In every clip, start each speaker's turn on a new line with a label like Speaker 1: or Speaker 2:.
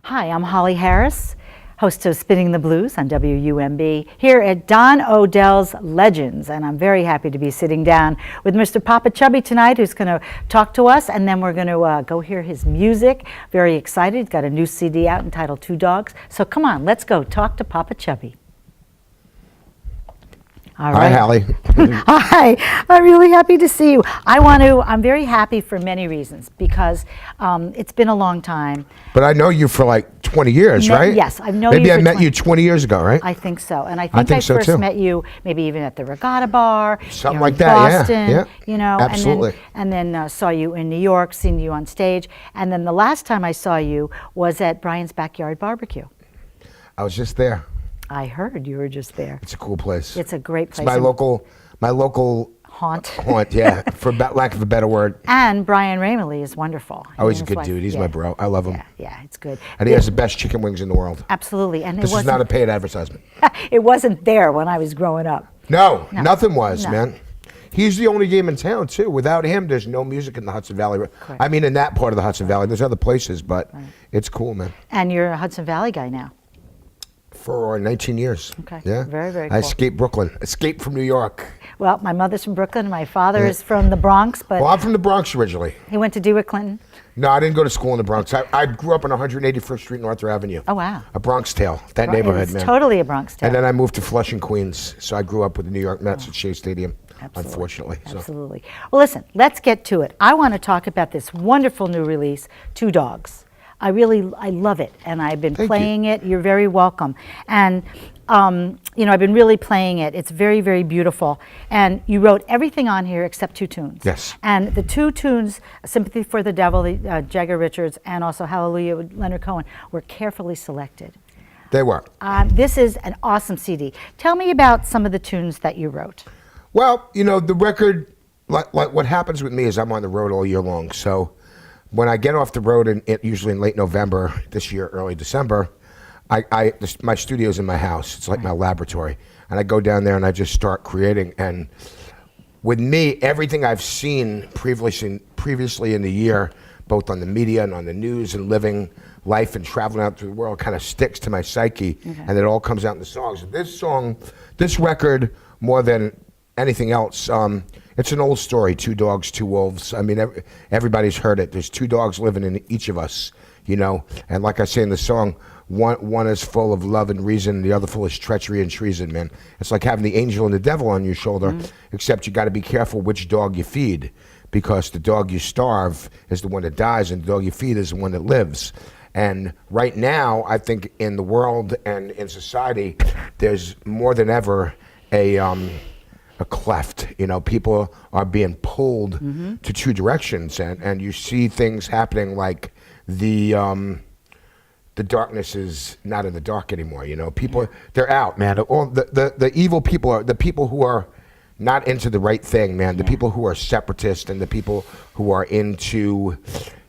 Speaker 1: Hi, I'm Holly Harris, host of Spinning the Blues on WUMB, here at Don Odell's Legends, and I'm very happy to be sitting down with Mr. Popa Chubby tonight, who's going to talk to us, and then we're going to go hear his music. Very excited. He's got a new CD out entitled Two Dogs. So come on, let's go talk to Popa Chubby. All right.
Speaker 2: Hi, Hallie.
Speaker 1: Hi, I'm really happy to see you. I'm very happy for many reasons because it's been a long time.
Speaker 2: But I know you for like 20 years, right?
Speaker 1: Yes, I've known you
Speaker 2: Maybe
Speaker 1: for
Speaker 2: I met you 20 years ago, right?
Speaker 1: I think so. And I think I
Speaker 2: so
Speaker 1: first
Speaker 2: too.
Speaker 1: met you maybe even at the Regatta Bar.
Speaker 2: Something
Speaker 1: here
Speaker 2: like
Speaker 1: in
Speaker 2: that,
Speaker 1: Boston,
Speaker 2: yeah.
Speaker 1: You know,
Speaker 2: Absolutely.
Speaker 1: And then saw you in New York, seen you on stage. And then the last time I saw you was at Brian's Backyard Barbecue.
Speaker 2: I was just there.
Speaker 1: I heard you were just there.
Speaker 2: It's a cool place.
Speaker 1: It's a great place.
Speaker 2: It's my local
Speaker 1: haunt.
Speaker 2: Haunt, yeah, for lack of a better word.
Speaker 1: And Brian Ramilly is wonderful.
Speaker 2: Oh, he's a good dude. He's my bro. I love him.
Speaker 1: Yeah, it's good.
Speaker 2: And he has the best chicken wings in the world.
Speaker 1: Absolutely. And
Speaker 2: This is not a paid advertisement.
Speaker 1: It wasn't there when I was growing up.
Speaker 2: No, nothing was,
Speaker 1: No.
Speaker 2: man. He's the only game in town, too. Without him, there's no music in the Hudson Valley.
Speaker 1: Correct.
Speaker 2: I mean, in that part of the Hudson Valley. There's other places, but it's cool, man.
Speaker 1: And you're a Hudson Valley guy now.
Speaker 2: For 19 years.
Speaker 1: Okay.
Speaker 2: Yeah.
Speaker 1: Very, very
Speaker 2: I
Speaker 1: cool.
Speaker 2: escaped Brooklyn. Escaped from New York.
Speaker 1: Well, my mother's from Brooklyn. My father is from the Bronx, but
Speaker 2: Well, I'm from the Bronx originally.
Speaker 1: he went to DeWitt Clinton.
Speaker 2: No, I didn't go to school in the Bronx. I grew up on 181st Street, North Avenue.
Speaker 1: Oh, wow.
Speaker 2: A Bronx tale, that neighborhood,
Speaker 1: It's
Speaker 2: man.
Speaker 1: totally a Bronx town.
Speaker 2: And then I moved to Flushing, Queens. So I grew up with the New York Mets at Shea Stadium,
Speaker 1: Absolutely.
Speaker 2: unfortunately. So.
Speaker 1: Absolutely. Well, listen, let's get to it. I want to talk about this wonderful new release, Two Dogs. I love it, and I've been playing it. You're very welcome. And, you know, I've been really playing it. It's very, very beautiful. And you wrote everything on here except two tunes.
Speaker 2: Yes.
Speaker 1: And the two tunes, Sympathy for the Devil, Jagger Richards, and also Hallelujah with Leonard Cohen, were carefully selected.
Speaker 2: They were.
Speaker 1: This is an awesome CD. Tell me about some of the tunes that you wrote.
Speaker 2: Well, you know, the record, like what happens with me is I'm on the road all year long. So when I get off the road, usually in late November, this year, early December, my studio's in my house. It's like my laboratory. And I go down there and I just start creating. And with me, everything I've seen previously in the year, both on the media and on the news and living life and traveling out through the world, kind of sticks to my psyche. And it all comes out in the songs. This record, more than anything else, it's an old story, two dogs, two wolves. I mean, everybody's heard it. There's two dogs living in each of us, you know. And like I say in the song, one is full of love and reason, the other full is treachery and treason, man. It's like having the angel and the devil on your shoulder, except you got to be careful which dog you feed, because the dog you starve is the one that dies, and the dog you feed is the one that lives. And right now, I think in the world and in society, there's more than ever a cleft. You know, people are being pulled to two directions, and you see things happening like the darkness is not in the dark anymore. You know, people, they're out, man. All the evil people are the people who are not into the right thing, man. The people who are separatist and the people who are into,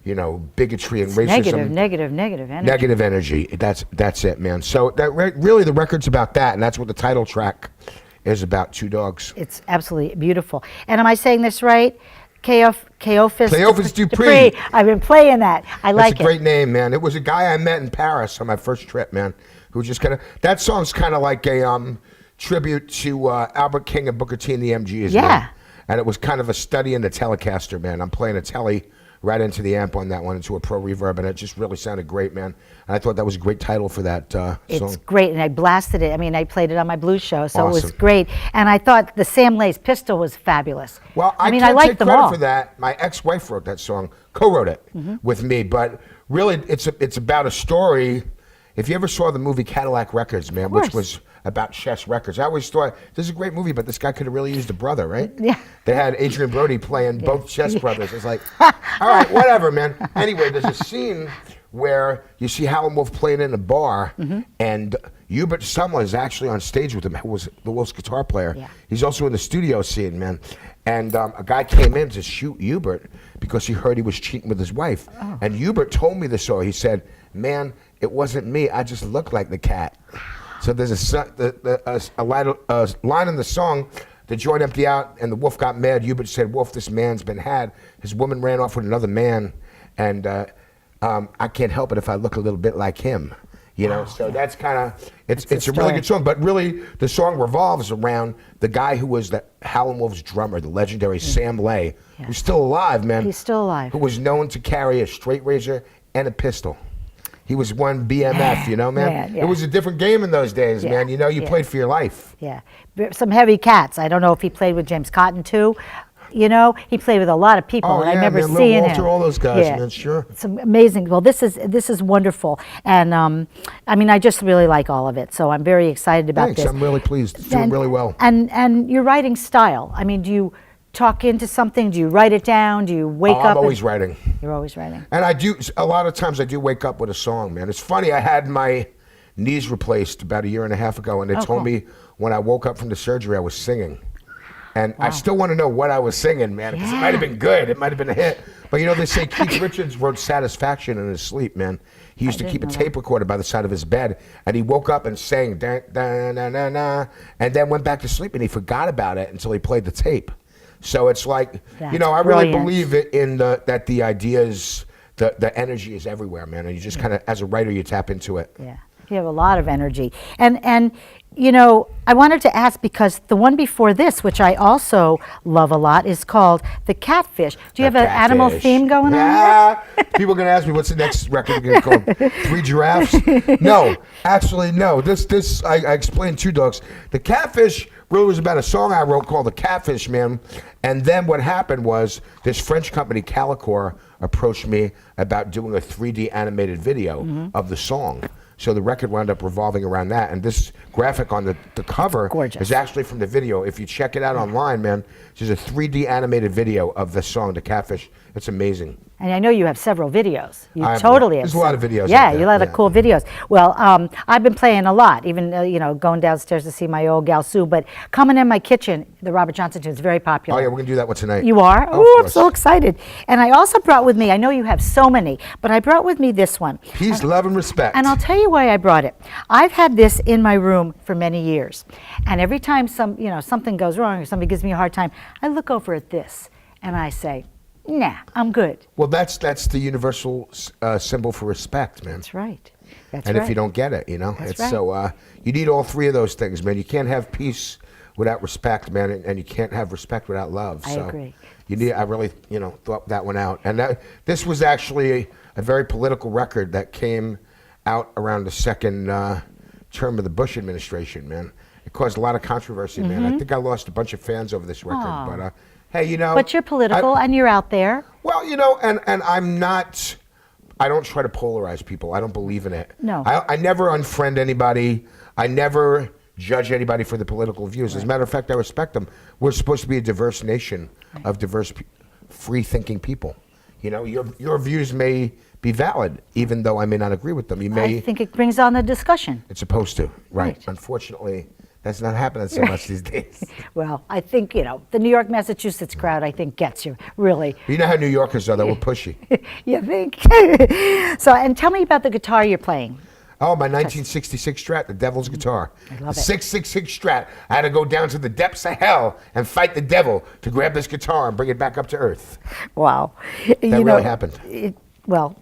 Speaker 2: you know, bigotry and racism.
Speaker 1: Negative energy.
Speaker 2: Negative energy. That's it, man. So that really the record's about that, and that's what the title track is about, Two Dogs.
Speaker 1: It's absolutely beautiful. And am I saying this right?
Speaker 2: Cleophas Dupree.
Speaker 1: I've been playing that. I like it.
Speaker 2: That's a great name, man. It was a guy I met in Paris on my first trip, man, who just kind of, that song's kind of like a tribute to Albert King and Booker T and the MGs.
Speaker 1: Yeah.
Speaker 2: Man. And it was kind of a study in the Telecaster, man. I'm playing a Tele right into the amp on that one, into a Pro Reverb, and it just really sounded great, man. And I thought that was a great title for that song.
Speaker 1: It's great, and I blasted it. I mean, I played it on my blues show, so
Speaker 2: Awesome.
Speaker 1: it was great. And I thought the Sam Lace pistol was fabulous.
Speaker 2: Well, I
Speaker 1: mean,
Speaker 2: can't
Speaker 1: I
Speaker 2: take
Speaker 1: like them
Speaker 2: credit
Speaker 1: all.
Speaker 2: for that. My ex-wife wrote that song, co-wrote it with me, but really it's about a story. If you ever saw the movie Cadillac Records, man, which was about Chess Records, I always thought, this is a great movie, but this guy could have really used a brother, right?
Speaker 1: Yeah.
Speaker 2: They had Adrian Brody playing both Chess brothers. It's like, all right, whatever, man. Anyway, there's a scene where you see Howlin' Wolf playing in a bar, and Hubert Sumler is actually on stage with him, who was the Wolf's guitar player.
Speaker 1: Yeah.
Speaker 2: He's also in the studio scene, man. And a guy came in to shoot Hubert because he heard he was cheating with his wife. Oh. And Hubert told me the story. He said, man, it wasn't me. I just looked like the cat. So there's a line in the song, the joint emptied out and the wolf got mad. Hubert said, Wolf, this man's been had. His woman ran off with another man. And I can't help it if I look a little bit like him. So that's kind of it's
Speaker 1: the
Speaker 2: a really
Speaker 1: story.
Speaker 2: good song. But really, the song revolves around the guy who was the Howlin' Wolf's drummer, the legendary Sam Lay, who's still alive, man.
Speaker 1: He's still alive.
Speaker 2: Who was known to carry a straight razor and a pistol. He was one BMF, man.
Speaker 1: Yeah.
Speaker 2: It was a different game in those days,
Speaker 1: Yeah,
Speaker 2: man. You played for your life.
Speaker 1: Yeah, some heavy cats. I don't know if he played with James Cotton too. He played with a lot of people,
Speaker 2: Oh,
Speaker 1: and I
Speaker 2: yeah,
Speaker 1: remember
Speaker 2: man. Lil
Speaker 1: seeing
Speaker 2: Walter,
Speaker 1: him.
Speaker 2: all those guys, man, sure.
Speaker 1: It's amazing. Well, this is wonderful, and I just really like all of it. So I'm very excited about
Speaker 2: Thanks.
Speaker 1: this.
Speaker 2: I'm really pleased. It's doing really well.
Speaker 1: And your writing style. I mean, do you talk into something? Do you write it down? Do you wake up?
Speaker 2: I'm always writing.
Speaker 1: You're always writing.
Speaker 2: And a lot of times I do wake up with a song, man. It's funny, I had my knees replaced about a year and a half ago, and they told me when I woke up from the surgery I was singing. And I still want to know what I was singing, man, because it might have been good. It might have been a hit. But they say Keith Richards wrote Satisfaction in his sleep, man. He used to keep a tape recorder by the side of his bed, and he woke up and sang, da, da, na, na, na, and then went back to sleep, and he forgot about it until he played the tape. So it's like, I really
Speaker 1: brilliant.
Speaker 2: believe that the ideas, the energy is everywhere, man. And you just kind of, as a writer, you tap into it.
Speaker 1: Yeah, you have a lot of energy. And I wanted to ask because the one before this, which I also love a lot, is called The Catfish. Do you have an animal theme going on
Speaker 2: Yeah. People are going to ask me, what's the next record going to called? 3 Giraffes? No, actually, no. This I explained 2 dogs. The Catfish really was about a song I wrote called The Catfish, man. And then what happened was this French company, Calicor, approached me about doing a 3D animated video of the song. So the record wound up revolving around that. And this graphic on the cover is actually from the video. If you check it out online, man, there's a 3D animated video of the song, The Catfish. It's amazing.
Speaker 1: And I know you have several videos. You
Speaker 2: I have-
Speaker 1: totally have.
Speaker 2: there's a lot of videos
Speaker 1: Yeah,
Speaker 2: like that,
Speaker 1: you have a lot
Speaker 2: yeah.
Speaker 1: of cool videos. Well, I've been playing a lot, even going downstairs to see my old gal Sue. But Coming in My Kitchen, the Robert Johnson tune, is very popular.
Speaker 2: Oh, yeah, we're going to do that one tonight.
Speaker 1: You are?
Speaker 2: Oh,
Speaker 1: Oh,
Speaker 2: of
Speaker 1: I'm so
Speaker 2: course.
Speaker 1: excited. And I also brought with me, I know you have so many, but I brought with me this one.
Speaker 2: Peace, love, and respect.
Speaker 1: And I'll tell you why I brought it. I've had this in my room for many years. And every time something goes wrong or somebody gives me a hard time, I look over at this and I say, nah, I'm good.
Speaker 2: Well, that's the universal symbol for respect, man.
Speaker 1: That's right. That's
Speaker 2: And
Speaker 1: right.
Speaker 2: if you don't get it,
Speaker 1: That's
Speaker 2: it's
Speaker 1: right.
Speaker 2: so you need all 3 of those things, man. You can't have peace without respect, man, and you can't have respect without love.
Speaker 1: I
Speaker 2: So
Speaker 1: agree.
Speaker 2: I really, thought that one out. And this was actually a very political record that came out around the second term of the Bush administration, man. It caused a lot of controversy, man. I think I lost a bunch of fans over this record,
Speaker 1: Aw.
Speaker 2: but hey,
Speaker 1: But you're political and you're out there.
Speaker 2: well, and I'm not. I don't try to polarize people. I don't believe in it.
Speaker 1: No.
Speaker 2: I never unfriend anybody. I never judge anybody for the political views. As a matter of fact, I respect them. We're supposed to be a diverse nation of diverse, free-thinking people. Your views may be valid, even though I may not agree with them. You may.
Speaker 1: I think it brings on the discussion.
Speaker 2: It's supposed to, right?
Speaker 1: Right.
Speaker 2: Unfortunately, that's not happening so much these days.
Speaker 1: Well, I think, the New York, Massachusetts crowd, I think, gets you, really.
Speaker 2: You know how New Yorkers are, though. We're pushy.
Speaker 1: You think? So, and tell me about the guitar you're playing.
Speaker 2: Oh, my 1966 Strat, the Devil's guitar.
Speaker 1: I love
Speaker 2: the
Speaker 1: it.
Speaker 2: 666 Strat. I had to go down to the depths of hell and fight the devil to grab this guitar and bring it back up to earth.
Speaker 1: Wow.
Speaker 2: That really happened.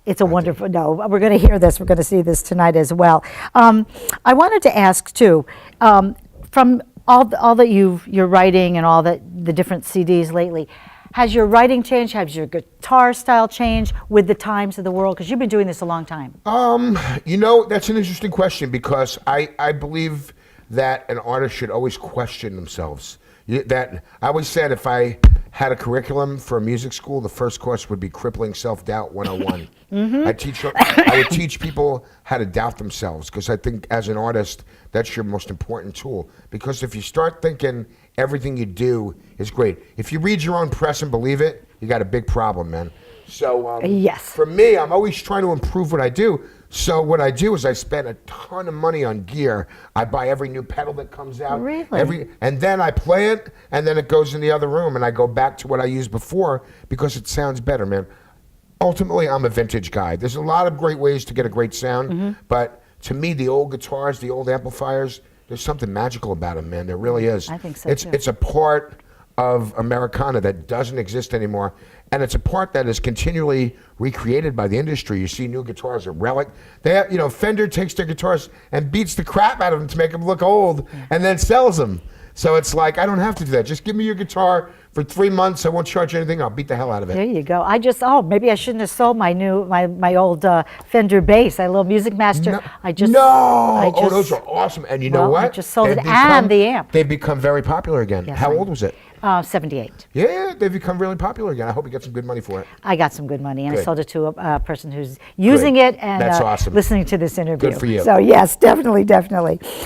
Speaker 1: It's a wonderful, no, we're going to hear this. We're going to see this tonight as well. I wanted to ask, too, from all that you're writing and all the different CDs lately, has your writing changed? Has your guitar style changed with the times of the world? Because you've been doing this a long time.
Speaker 2: That's an interesting question because I believe that an artist should always question themselves. That I always said if I had a curriculum for a music school, the first course would be Crippling Self-Doubt 101. I would teach people how to doubt themselves because I think as an artist, that's your most important tool. Because if you start thinking everything you do is great, if you read your own press and believe it, you got a big problem, man. So
Speaker 1: Yes.
Speaker 2: for me, I'm always trying to improve what I do. So what I do is I spend a ton of money on gear. I buy every new pedal that comes out.
Speaker 1: Really?
Speaker 2: And then I play it, and then it goes in the other room, and I go back to what I used before because it sounds better, man. Ultimately, I'm a vintage guy. There's a lot of great ways to get a great sound, but to me, the old guitars, the old amplifiers, there's something magical about them, man. There really is.
Speaker 1: I think so, too.
Speaker 2: It's a part of Americana that doesn't exist anymore. and it's a part that is continually recreated by the industry. You see new guitars, a relic. They have, Fender takes their guitars and beats the crap out of them to make them look old, and then sells them. So it's like, I don't have to do that. Just give me your guitar for 3 months. I won't charge you anything. I'll beat the hell out of it.
Speaker 1: There you go. Maybe I shouldn't have sold my old Fender bass. I love Music Master.
Speaker 2: Those are awesome. And you know what?
Speaker 1: I just sold it and the amp.
Speaker 2: They've become very popular again.
Speaker 1: Yes,
Speaker 2: How old was it?
Speaker 1: 78.
Speaker 2: Yeah, they've become really popular again. I hope you get some good money for it.
Speaker 1: I got some good money, and
Speaker 2: Good.
Speaker 1: I sold it to a person who's using it and
Speaker 2: That's awesome.
Speaker 1: listening to this interview.
Speaker 2: Good for you.
Speaker 1: So yes, definitely.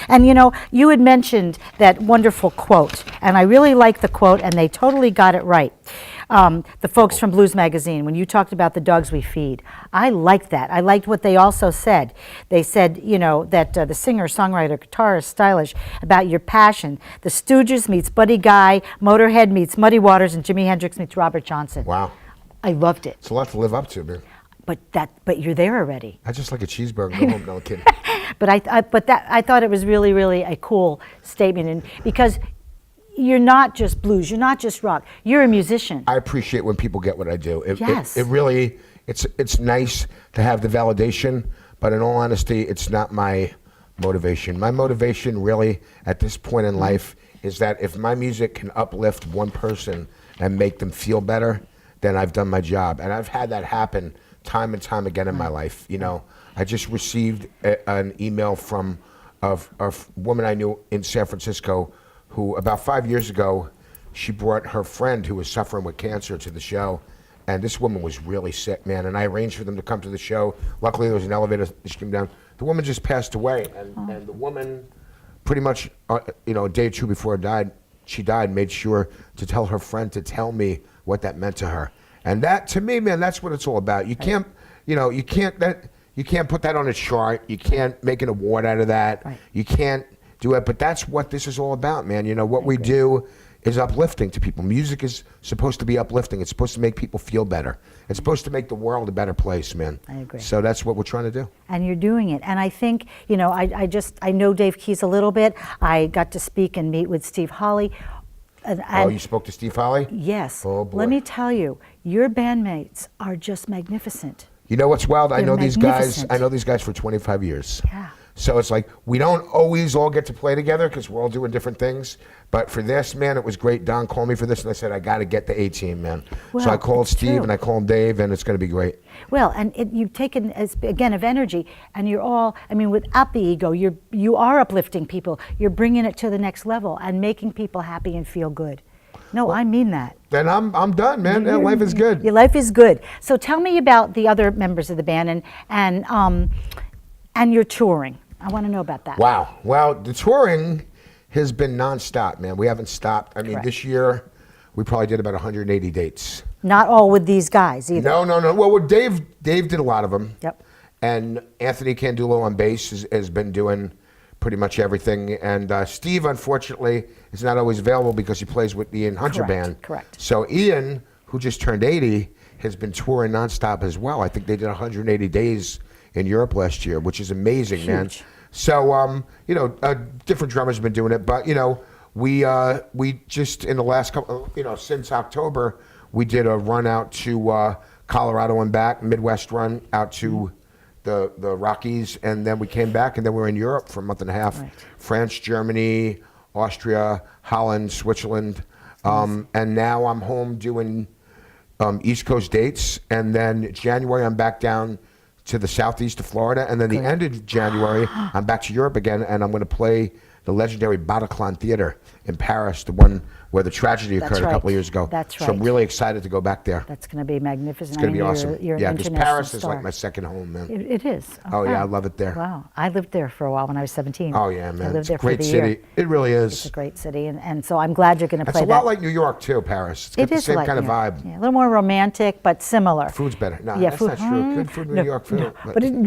Speaker 1: And you had mentioned that wonderful quote, and I really like the quote, and they totally got it right. The folks from Blues Magazine, when you talked about the dogs we feed, I liked that. I liked what they also said. They said, that the singer, songwriter, guitarist, stylish, about your passion. The Stooges meets Buddy Guy, Motorhead meets Muddy Waters, and Jimi Hendrix meets Robert Johnson.
Speaker 2: Wow.
Speaker 1: I loved it.
Speaker 2: It's a lot to live up to, man.
Speaker 1: But you're there already.
Speaker 2: I just like a cheeseburger. Go home, no I'm kidding.
Speaker 1: But I thought it was really, really a cool statement, and because you're not just blues, you're not just rock, you're a musician.
Speaker 2: I appreciate when people get what I do.
Speaker 1: Yes.
Speaker 2: It really, it's nice to have the validation, but in all honesty, it's not my motivation. My motivation really at this point in life is that if my music can uplift one person and make them feel better, then I've done my job. And I've had that happen time and time again in my life. I just received an email from a woman I knew in San Francisco who about 5 years ago, she brought her friend who was suffering with cancer to the show. And this woman was really sick, man. And I arranged for them to come to the show. Luckily, there was an elevator. She came down. The woman just passed away. And the woman, pretty much, a day or two before she died, made sure to tell her friend to tell me what that meant to her. And that, to me, man, that's what it's all about. You can't, you can't put that on a chart. You can't make an award out of that.
Speaker 1: Right.
Speaker 2: You can't do it, but that's what this is all about, man. What we do is uplifting to people. Music is supposed to be uplifting. It's supposed to make people feel better. It's supposed to make the world a better place, man.
Speaker 1: I agree.
Speaker 2: So that's what we're trying to do.
Speaker 1: And you're doing it. And I think, I know Dave Keys a little bit. I got to speak and meet with Steve Hawley.
Speaker 2: You spoke to Steve Hawley?
Speaker 1: Yes.
Speaker 2: Oh, boy.
Speaker 1: Let me tell you, your bandmates are just magnificent.
Speaker 2: You know what's wild? I know these guys.
Speaker 1: magnificent.
Speaker 2: I know these guys for 25 years.
Speaker 1: Yeah.
Speaker 2: So it's like we don't always all get to play together because we're all doing different things. But for this, man, it was great. Don called me for this, and I said I got to get the A-team, man.
Speaker 1: Well,
Speaker 2: so I called
Speaker 1: it's
Speaker 2: Steve
Speaker 1: true.
Speaker 2: and I called Dave, and it's going to be great.
Speaker 1: Well, and you've taken, again, of energy, and you're all, without the ego, you are uplifting people. You're bringing it to the next level and making people happy and feel good. No, I mean that.
Speaker 2: Then I'm done, man. Life is good.
Speaker 1: Your life is good. So tell me about the other members of the band and your touring. I want to know about that.
Speaker 2: Wow. Well, the touring has been nonstop, man. We haven't stopped.
Speaker 1: Correct.
Speaker 2: This year we probably did about 180 dates.
Speaker 1: Not all with these guys either.
Speaker 2: No. Well, Dave did a lot of them.
Speaker 1: Yep.
Speaker 2: And Anthony Candulo on bass has been doing pretty much everything. And Steve, unfortunately, is not always available because he plays with the Ian Hunter band.
Speaker 1: Correct.
Speaker 2: So Ian, who just turned 80, has been touring nonstop as well. I think they did 180 days in Europe last year, which is amazing, man.
Speaker 1: Huge.
Speaker 2: So, different drummers have been doing it, but, we just in the last couple, since October, we did a run out to Colorado and back, Midwest run out to the Rockies, and then we came back, and then we were in Europe for a month and a half.
Speaker 1: Right.
Speaker 2: France, Germany, Austria, Holland, Switzerland, and now I'm home doing East Coast dates, and then January I'm back down to the southeast of Florida, and then the end of January I'm back to Europe again, and I'm going to play the legendary Bataclan Theater in Paris, the one where the tragedy occurred a couple of years ago.
Speaker 1: That's
Speaker 2: So I'm
Speaker 1: right.
Speaker 2: really excited to go back there.
Speaker 1: That's going to be magnificent.
Speaker 2: It's going to be awesome.
Speaker 1: You're an
Speaker 2: Yeah, because
Speaker 1: international
Speaker 2: Paris is
Speaker 1: star.
Speaker 2: like my second home, man.
Speaker 1: It is.
Speaker 2: Oh, yeah,
Speaker 1: Okay.
Speaker 2: I love it there.
Speaker 1: Wow. I lived there for a while when I was 17.
Speaker 2: Oh, yeah, man.
Speaker 1: I lived
Speaker 2: It's
Speaker 1: there
Speaker 2: a great
Speaker 1: for the
Speaker 2: city.
Speaker 1: year.
Speaker 2: It really
Speaker 1: It's a
Speaker 2: is.
Speaker 1: great city, and so I'm glad you're going to
Speaker 2: It's
Speaker 1: play
Speaker 2: a
Speaker 1: that.
Speaker 2: lot like New York, too, Paris. It's got
Speaker 1: It
Speaker 2: the
Speaker 1: is
Speaker 2: same
Speaker 1: like
Speaker 2: kind of
Speaker 1: New York.
Speaker 2: vibe.
Speaker 1: Yeah, a little more romantic, but similar.
Speaker 2: Food's better. No,
Speaker 1: Yeah,
Speaker 2: that's not true. Good food in New York, food.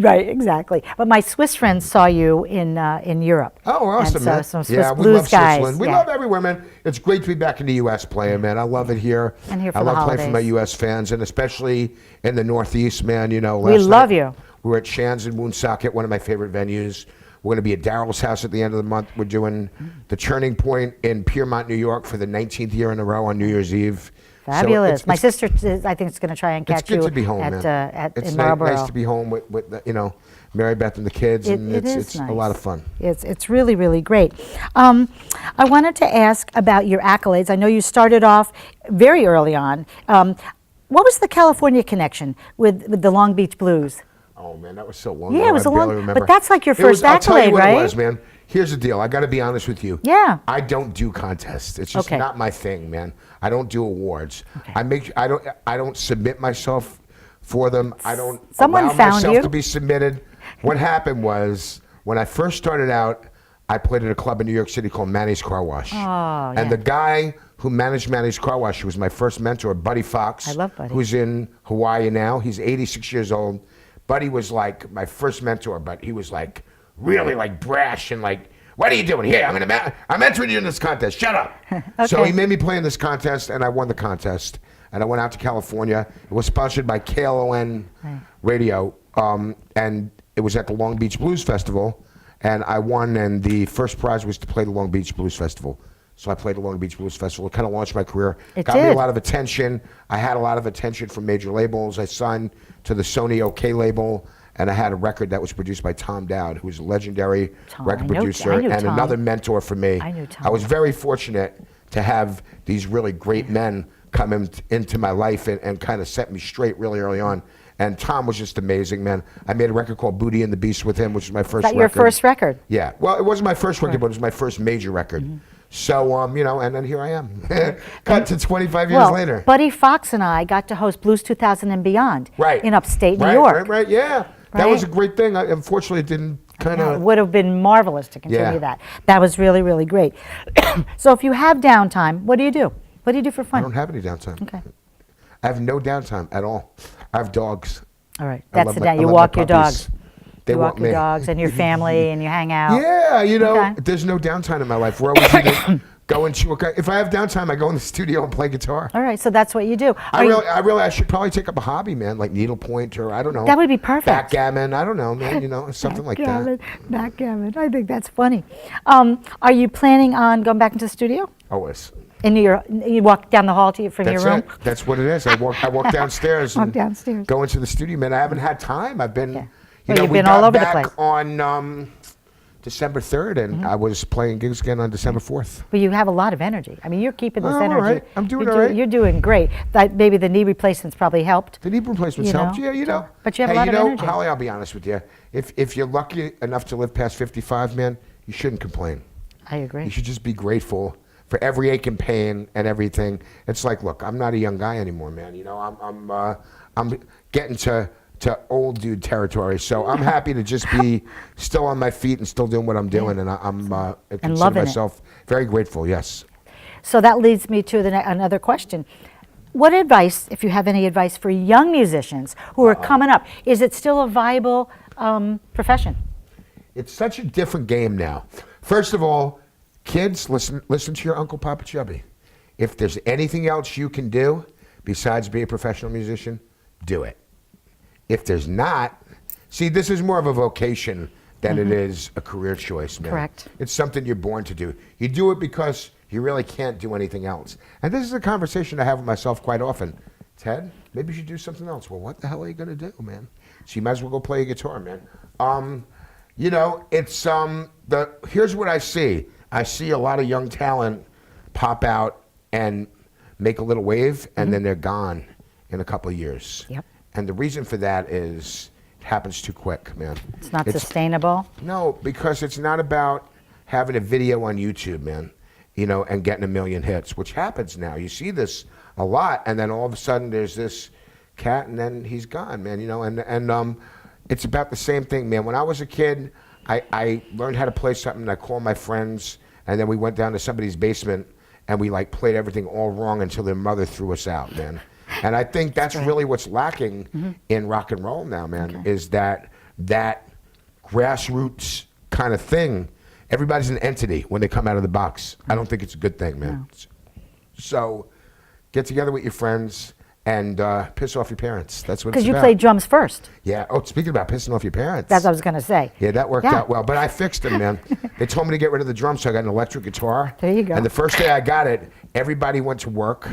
Speaker 1: Right, exactly. But my Swiss friends saw you in Europe.
Speaker 2: Oh, awesome,
Speaker 1: and so
Speaker 2: man.
Speaker 1: some Swiss
Speaker 2: Yeah, we
Speaker 1: blues
Speaker 2: love
Speaker 1: guys.
Speaker 2: Switzerland. We
Speaker 1: yeah.
Speaker 2: love everywhere, man. It's great to be back in the U.S. playing, man. I love it here.
Speaker 1: And here for
Speaker 2: I
Speaker 1: the
Speaker 2: love playing for my
Speaker 1: holidays.
Speaker 2: U.S. fans, and especially in the Northeast, man.
Speaker 1: We
Speaker 2: last
Speaker 1: love
Speaker 2: night
Speaker 1: you.
Speaker 2: We were at Shands in Woonsocket, one of my favorite venues. We're going to be at Daryl's house at the end of the month. We're doing the Turning Point in Piermont, New York for the 19th year in a row on New Year's Eve.
Speaker 1: Fabulous. My sister, I think, is going to try and catch you
Speaker 2: to be home,
Speaker 1: at,
Speaker 2: man.
Speaker 1: in
Speaker 2: It's
Speaker 1: Marlboro.
Speaker 2: nice to be home with Mary Beth and the kids, and it's
Speaker 1: nice.
Speaker 2: a lot of fun.
Speaker 1: It's really, really great. I wanted to ask about your accolades. I know you started off very early on. What was the California connection with the Long Beach Blues?
Speaker 2: Oh man, that was so long
Speaker 1: Yeah,
Speaker 2: ago.
Speaker 1: it was
Speaker 2: I
Speaker 1: a
Speaker 2: barely
Speaker 1: long.
Speaker 2: remember.
Speaker 1: But that's like your first
Speaker 2: I'll tell you
Speaker 1: accolade,
Speaker 2: what
Speaker 1: right?
Speaker 2: it was, man. Here's the deal. I got to be honest with you.
Speaker 1: Yeah.
Speaker 2: I don't do contests. It's just
Speaker 1: Okay.
Speaker 2: not my thing, man. I don't do awards.
Speaker 1: Okay.
Speaker 2: I don't submit myself for them. I don't
Speaker 1: Someone
Speaker 2: allow
Speaker 1: found
Speaker 2: myself
Speaker 1: you.
Speaker 2: to be submitted. What happened was when I first started out, I played at a club in New York City called Manny's Car Wash.
Speaker 1: Oh,
Speaker 2: and
Speaker 1: yeah.
Speaker 2: the guy who managed Manny's Car Wash, who was my first mentor, Buddy Fox.
Speaker 1: I love Buddy.
Speaker 2: Who's in Hawaii now. He's 86 years old. Buddy was like my first mentor, but he was like really like brash and like, what are you doing here? I'm entering you in this contest. Shut up. So
Speaker 1: Okay.
Speaker 2: he made me play in this contest, and I won the contest. And I went out to California. It was sponsored by KLON Radio, and it was at the Long Beach Blues Festival. And I won, and the first prize was to play the Long Beach Blues Festival. So I played the Long Beach Blues Festival. It kind of launched my career.
Speaker 1: It
Speaker 2: Got me a
Speaker 1: did.
Speaker 2: lot of attention. I had a lot of attention from major labels. I signed to the Sony OK label, and I had a record that was produced by Tom Dowd, who was a legendary record producer
Speaker 1: I knew
Speaker 2: and
Speaker 1: Tom.
Speaker 2: another mentor for me.
Speaker 1: I knew Tom.
Speaker 2: I was very fortunate to have these really great men come into my life and kind of set me straight really early on. And Tom was just amazing, man. I made a record called Booty and the Beast with him, which was my first record.
Speaker 1: Is that your first record?
Speaker 2: Yeah. Well, it wasn't my first record, but it was my first major record. So, and then here I am. Cut to 25 years later.
Speaker 1: Buddy Fox and I got to host Blues 2000 and Beyond
Speaker 2: Right.
Speaker 1: in upstate New York.
Speaker 2: Right, yeah. That was a
Speaker 1: Right?
Speaker 2: great thing. Unfortunately, it didn't kind
Speaker 1: Yeah, it
Speaker 2: of...
Speaker 1: would have been marvelous to continue
Speaker 2: Yeah.
Speaker 1: that. That was really, really great. So if you have downtime, what do you do? What do you do for
Speaker 2: I
Speaker 1: fun?
Speaker 2: don't have any downtime.
Speaker 1: Okay.
Speaker 2: I have no downtime at all. I have dogs.
Speaker 1: All right.
Speaker 2: I
Speaker 1: That's
Speaker 2: love
Speaker 1: the
Speaker 2: my-
Speaker 1: day.
Speaker 2: I
Speaker 1: You
Speaker 2: love
Speaker 1: walk
Speaker 2: my
Speaker 1: your
Speaker 2: puppies.
Speaker 1: dogs.
Speaker 2: They
Speaker 1: You
Speaker 2: want
Speaker 1: walk your
Speaker 2: me.
Speaker 1: dogs and your family and you hang out.
Speaker 2: Yeah,
Speaker 1: Okay.
Speaker 2: there's no downtime in my life. We're always either going to... If I have downtime, I go in the studio and play guitar.
Speaker 1: All right. So that's what you do.
Speaker 2: I should probably take up a hobby, man, like needlepoint or I don't know.
Speaker 1: That would be perfect.
Speaker 2: Backgammon, I don't know, man, something like that.
Speaker 1: Backgammon. I think that's funny. Are you planning on going back into the studio?
Speaker 2: Always.
Speaker 1: You walk down the hall from your
Speaker 2: That's
Speaker 1: room?
Speaker 2: it. That's what it is. I walk downstairs.
Speaker 1: Walk
Speaker 2: and
Speaker 1: downstairs.
Speaker 2: Go into the studio, man. I haven't had time. I've been,
Speaker 1: Yeah. Well, you've
Speaker 2: we
Speaker 1: been
Speaker 2: got
Speaker 1: all over the
Speaker 2: back
Speaker 1: place.
Speaker 2: on December 3rd, and I was playing gigs again on December 4th.
Speaker 1: But you have a lot of energy. I mean, you're keeping this
Speaker 2: I'm all
Speaker 1: energy.
Speaker 2: right. I'm doing
Speaker 1: You're
Speaker 2: all right.
Speaker 1: You're doing great. Maybe the knee replacements probably helped.
Speaker 2: The knee replacements
Speaker 1: You
Speaker 2: helped.
Speaker 1: know,
Speaker 2: Yeah.
Speaker 1: but you have a lot of energy.
Speaker 2: Holly, I'll be honest with you. If you're lucky enough to live past 55, man, you shouldn't complain.
Speaker 1: I agree.
Speaker 2: You should just be grateful for every ache and pain and everything. It's like, look, I'm not a young guy anymore, man. I'm getting to old dude territory, so I'm happy to just be still on my feet and still doing what I'm doing, and I'm consider
Speaker 1: loving it.
Speaker 2: myself very grateful. Yes.
Speaker 1: So that leads me to another question. What advice, if you have any advice for young musicians who are coming up, is it still a viable profession?
Speaker 2: It's such a different game now. First of all, kids, listen to your Uncle Papa Chubby. If there's anything else you can do besides be a professional musician, do it. If there's not, see, this is more of a vocation than it is a career choice, man.
Speaker 1: Correct.
Speaker 2: It's something you're born to do. You do it because you really can't do anything else. And this is a conversation I have with myself quite often. Ted, maybe you should do something else. Well, what the hell are you going to do, man? So you might as well go play a guitar, man. It's here's what I see. I see a lot of young talent pop out and make a little wave, and then they're gone in a couple of years.
Speaker 1: Yep.
Speaker 2: And the reason for that is it happens too quick, man.
Speaker 1: It's not sustainable.
Speaker 2: No, because it's not about having a video on YouTube, man, and getting 1 million hits, which happens now. You see this a lot, and then all of a sudden there's this cat, and then he's gone, man, and it's about the same thing, man. When I was a kid, I learned how to play something, and I called my friends, and then we went down to somebody's basement, and we played everything all wrong until their mother threw us out, man. And I think that's really what's lacking in rock and roll now, man, is that grassroots kind of thing. Everybody's an entity when they come out of the box. I don't think it's a good thing, man.
Speaker 1: No.
Speaker 2: So get together with your friends and piss off your parents. That's what it's
Speaker 1: Because you
Speaker 2: about.
Speaker 1: played drums first.
Speaker 2: Yeah. Oh, speaking about pissing off your parents.
Speaker 1: That's what I was going to say.
Speaker 2: Yeah, that worked out well. But I fixed them, man. They told me to get rid of the drums, so I got an electric guitar.
Speaker 1: There you go.
Speaker 2: And the first day I got it, everybody went to work.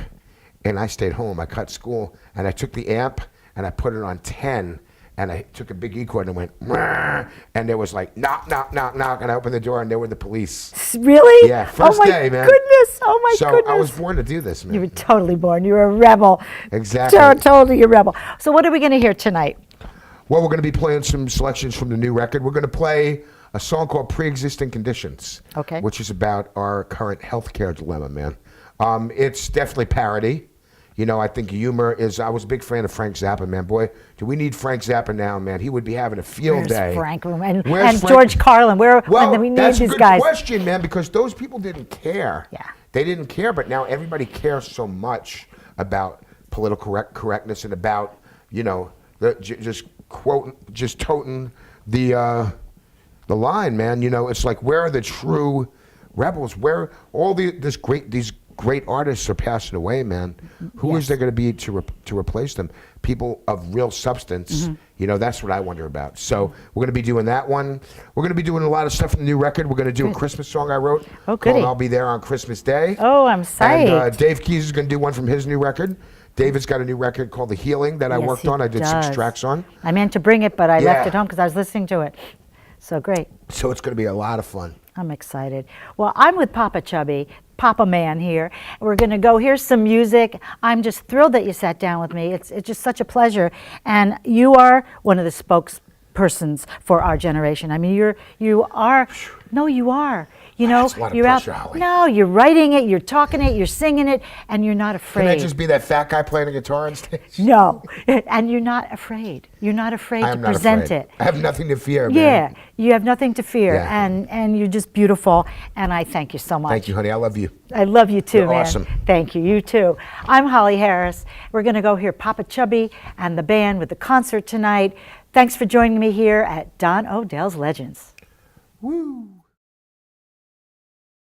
Speaker 2: and I stayed home. I cut school, and I took the amp and I put it on 10, and I took a big E chord and went, "Meh," and there was like knock, knock, knock, knock, and I opened the door and there were the police.
Speaker 1: Really?
Speaker 2: Yeah, first day, man.
Speaker 1: Goodness. Oh my
Speaker 2: So
Speaker 1: goodness.
Speaker 2: I was born to do this, man.
Speaker 1: You were totally born. You were a rebel.
Speaker 2: Exactly.
Speaker 1: Totally a rebel. So what are we going to hear tonight?
Speaker 2: Well, we're going to be playing some selections from the new record. We're going to play a song called Pre-Existing Conditions,
Speaker 1: Okay.
Speaker 2: which is about our current healthcare dilemma, man. It's definitely parody. You know, I think humor is. I was a big fan of Frank Zappa, man. Boy, do we need Frank Zappa now, man? He would be having a field day.
Speaker 1: Where's Frank and
Speaker 2: Where's Frank?
Speaker 1: George Carlin? Where
Speaker 2: Well,
Speaker 1: when we need
Speaker 2: that's a
Speaker 1: these
Speaker 2: good
Speaker 1: guys?
Speaker 2: question, man, because those people didn't care.
Speaker 1: Yeah.
Speaker 2: They didn't care, but now everybody cares so much about political correctness and about, you know, just toting the line, man. You know, it's like, where are the true rebels? Where all these great artists are passing away, man. Who is there going to be to replace them? People of real substance. You know, that's what I wonder about. So we're going to be doing that one. We're going to be doing a lot of stuff from the new record. We're going to do a Christmas song I wrote
Speaker 1: Oh,
Speaker 2: called
Speaker 1: goody.
Speaker 2: "I'll Be There on Christmas Day."
Speaker 1: Oh, I'm psyched.
Speaker 2: And Dave Keys is going to do one from his new record. David's got a new record called "The Healing" that I
Speaker 1: Yes,
Speaker 2: worked
Speaker 1: he
Speaker 2: on. I did 6
Speaker 1: does.
Speaker 2: tracks on.
Speaker 1: I meant to bring it, but I left
Speaker 2: Yeah.
Speaker 1: it home because I was listening to it. So great.
Speaker 2: So it's going to be a lot of fun.
Speaker 1: I'm excited. Well, I'm with Papa Chubby, Papa Man here. We're going to go hear some music. I'm just thrilled that you sat down with me. It's just such a pleasure. And you are one of the spokespersons for our generation. I mean, you are. You know,
Speaker 2: That's a lot of
Speaker 1: you're
Speaker 2: pressure,
Speaker 1: out.
Speaker 2: Holly.
Speaker 1: No, you're writing it, you're talking it, you're singing it, and you're not afraid.
Speaker 2: Can I just be that fat guy playing a guitar on stage?
Speaker 1: No, and you're not afraid. You're not afraid
Speaker 2: I
Speaker 1: to
Speaker 2: am not
Speaker 1: present
Speaker 2: afraid.
Speaker 1: it.
Speaker 2: I have nothing to fear, man.
Speaker 1: Yeah, you have nothing to fear,
Speaker 2: Yeah.
Speaker 1: and you're just beautiful, and I thank you so much.
Speaker 2: Thank you, honey. I love you.
Speaker 1: I love you too,
Speaker 2: You're
Speaker 1: man.
Speaker 2: awesome.
Speaker 1: Thank you. You too. I'm Holly Harris. We're going to go hear Papa Chubby and the band with the concert tonight. Thanks for joining me here at Don Odell's Legends.
Speaker 2: Woo.